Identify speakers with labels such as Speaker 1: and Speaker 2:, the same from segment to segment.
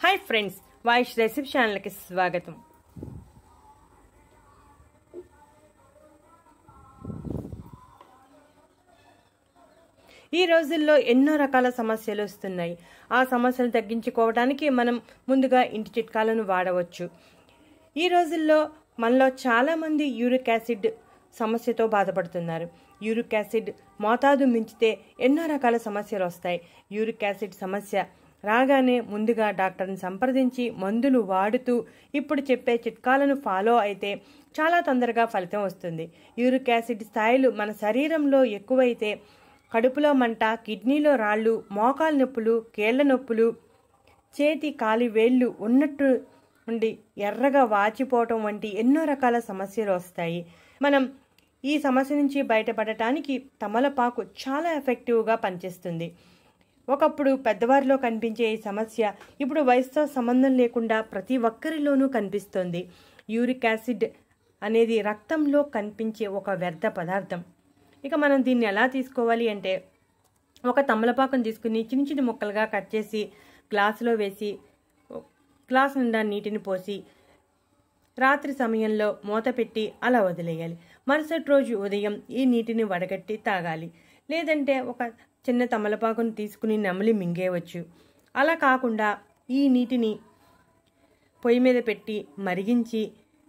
Speaker 1: Hi friends, वाइश recipe channel की स्वागतम। ఈ రోజుల్లో ఎన్నో రకాల సమస్యలు వస్తున్నాయి। ఆ సమస్యలు తగ్గించుకోవడానికి మనం ముందుగా ఇంటి చిట్కాలను వాడవచ్చు। ఈ రోజుల్లో మనలో చాలా మంది యూరిక్ యాసిడ్ సమస్యతో బాధపడుతున్నారు। యూరిక్ యాసిడ్ మోతాదు మించితే ఎన్నో రకాల సమస్యలు వస్తాయి। యూరిక్ యాసిడ్ సమస్య రాగానే ముందుగా డాక్టర్ని సంప్రదించి మందులు వాడుతూ ఇప్పుడు చెప్పే చిట్కాలను ఫాలో అయితే చాలా తొందరగా ఫలితం వస్తుంది। యూరిక్ యాసిడ్ స్థాయిలు మన శరీరంలో ఎక్కువైతే కడుపులో మంట, కిడ్నీలో రాళ్ళు, మోకాలు నొప్పులు, కీళ్ల నొప్పులు, చేతి కాలి వేళ్ళు ఉన్నట్టు ఉండి ఎర్రగా వాచిపోవటం వంటి ఎన్నో రకాల సమస్యలు వస్తాయి। మనం ఈ సమస్య నుంచి బయటపడటానికి తమలపాకు చాలా ఎఫెక్టివ్గా పనిచేస్తుంది। ఒకప్పుడు పెద్దవారిలో కనిపించే ఈ సమస్య ఇప్పుడు వయసుతో సంబంధం లేకుండా ప్రతి ఒక్కరిలోనూ కనిపిస్తుంది। యూరిక్ యాసిడ్ అనేది రక్తంలో కనిపించే ఒక వ్యర్థ పదార్థం। ఇక మనం దీన్ని ఎలా తీసుకోవాలి అంటే, ఒక తమలపాకును తీసుకుని చిన్న చిన్న ముక్కలుగా కట్ చేసి గ్లాసులో వేసి గ్లాస్ నిండా నీటిని పోసి రాత్రి సమయంలో మూత పెట్టి అలా వదిలేయాలి। మరుసటి రోజు ఉదయం ఈ నీటిని వడగట్టి తాగాలి। లేదంటే ఒక చిన్న తమలపాకును తీసుకుని నమిలి మింగేయవచ్చు। అలా కాకుండా ఈ నీటిని పొయ్యి మీద పెట్టి మరిగించి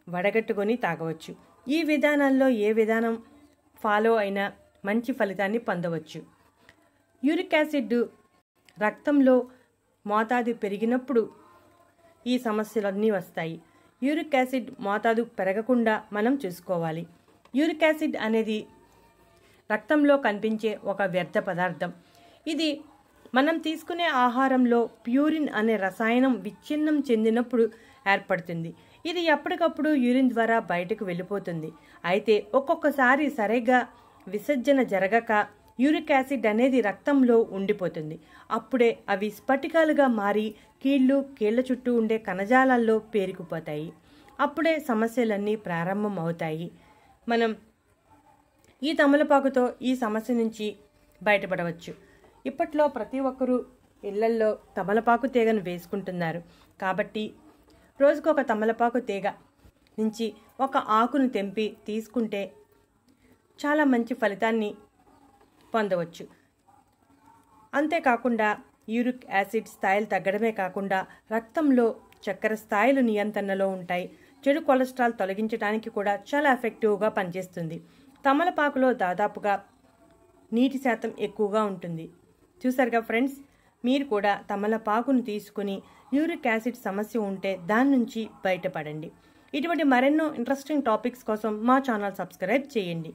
Speaker 1: వడగట్టుకొని తాగవచ్చు। ఈ విధానాల్లో ఏ విధానం ఫాలో అయినా మంచి ఫలితాన్ని పొందవచ్చు। యూరిక్ యాసిడ్ రక్తంలో మోతాదు పెరిగినప్పుడు ఈ సమస్యలన్నీ వస్తాయి। యూరిక్ యాసిడ్ మోతాదు పెరగకుండా మనం చూసుకోవాలి। యూరిక్ యాసిడ్ అనేది రక్తంలో కనిపించే ఒక వ్యర్థ పదార్థం। ఇది మనం తీసుకునే ఆహారంలో ప్యూరిన్ అనే రసాయనం విచ్ఛిన్నం చెందినప్పుడు ఏర్పడుతుంది। ఇది ఎప్పటికప్పుడు యూరిన్ ద్వారా బయటకు వెళ్ళిపోతుంది। అయితే ఒక్కొక్కసారి సరిగా విసర్జన జరగక యూరిక్ యాసిడ్ అనేది రక్తంలో ఉండిపోతుంది। అప్పుడే అవి స్ఫటికాలుగా మారి కీళ్ల చుట్టూ ఉండే కణజాలాల్లో పేరుకుపోతాయి। అప్పుడే సమస్యలన్నీ ప్రారంభం అవుతాయి। మనం ఈ తమలపాకుతో ఈ సమస్య నుంచి బయటపడవచ్చు। ఇప్పట్లో ప్రతి ఒక్కరూ ఇళ్లల్లో తమలపాకు తీగను వేసుకుంటున్నారు కాబట్టి రోజుకు ఒక తమలపాకు తీగ నుంచి ఒక ఆకును తెంపి తీసుకుంటే చాలా మంచి ఫలితాన్ని పొందవచ్చు। అంతేకాకుండా యూరిక్ యాసిడ్ స్థాయిలు తగ్గడమే కాకుండా రక్తంలో చక్కెర స్థాయిలు నియంత్రణలో ఉంటాయి। చెడు కొలెస్ట్రాల్ తొలగించడానికి కూడా చాలా ఎఫెక్టివ్గా పనిచేస్తుంది। తమలపాకులో దాదాపుగా నీటి శాతం ఎక్కువగా ఉంటుంది। చూసారుగా ఫ్రెండ్స్, మీరు కూడా తమలపాకును తీసుకుని యూరిక్ యాసిడ్ సమస్య ఉంటే దాని నుంచి బయటపడండి। ఇటువంటి మరెన్నో ఇంట్రెస్టింగ్ టాపిక్స్ కోసం మా ఛానల్ సబ్స్క్రైబ్ చేయండి।